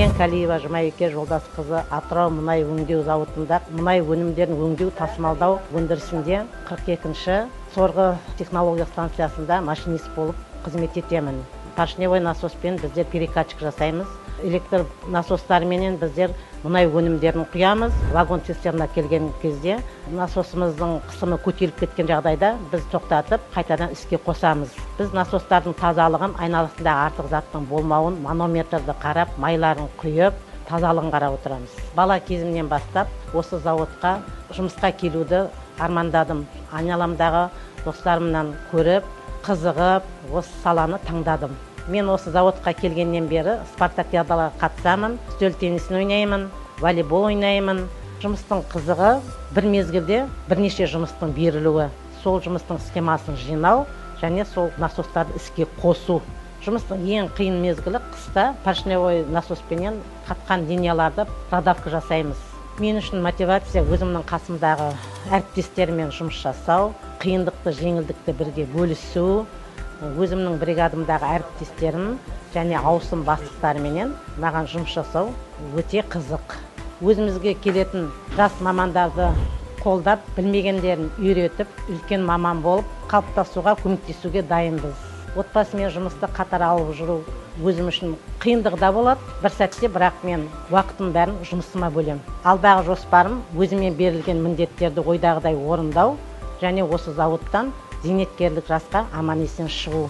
Мен Калиева Жұмабике Жолдасқызы Атырау мұнай өңдеу зауытында мұнай өнімдерін өңдеу тасымалдау өндірісінде 42-ші сорғы технология станциясында машинист болып қызмет етемін. Поршневой насоспен біздер перекатчик жасаймыз. Электр насостарменен біздер мұнай өнімдерін құямыз. Вагон цистерна келген кезде насосымыздың қысымы көтеріліп кеткен жағдайда біз тоқтатып, қайтадан іске қосамыз. Біз насостардың тазалығын, айналасындағы артық заттың болмауын, манометрді қарап, майларын құйып, тазалығын қарап отырамыз. Бала кезімнен бастап осы зауытқа жұмысқа келуді армандадым. Айналамдағы достарымнан көріп, қызығып, осы саланы таңдадым. Мен осы зауытқа келгеннен бері спартакиадаларға қатысамын, үстел теннисін ойнаймын, волейбол ойнаймын. Жұмыстың қызығы бір мезгілде бірнеше жұмыстың берілуі, сол жұмыстың схемасын жинау және сол насостарды іске қосу. Жұмыстың ең қиын мезгілі қыста поршневой насоспенен қатқан линияларды продавка жасаймыз. Мен үшін мотивация өзімнің қасымдағы әріптестермен жұмыс жасау, қиындықты, жеңілдікті бірге бөлісу, өзімнің бригадымдағы әріптестерім және ауысым бастықтарыменен маған жұмыс жасау өте қызық. Өзімізге келетін жас мамандарды қолдап, білмегендерін үйретіп, үлкен маман болып, қалыптасуға, көмектесуге дайынбыз. Отбасымен жұмысты қатар алып жүру өзім үшін қиындығы да болады. Бір сәтте, бірақ мен уақытым бәрін жұмысыма бөлем. Алдағы жоспарым өзіме берілген міндеттерді ойдағыдай орындау және осы зауыттан зейнеткерлік жасқа аман есен шығу.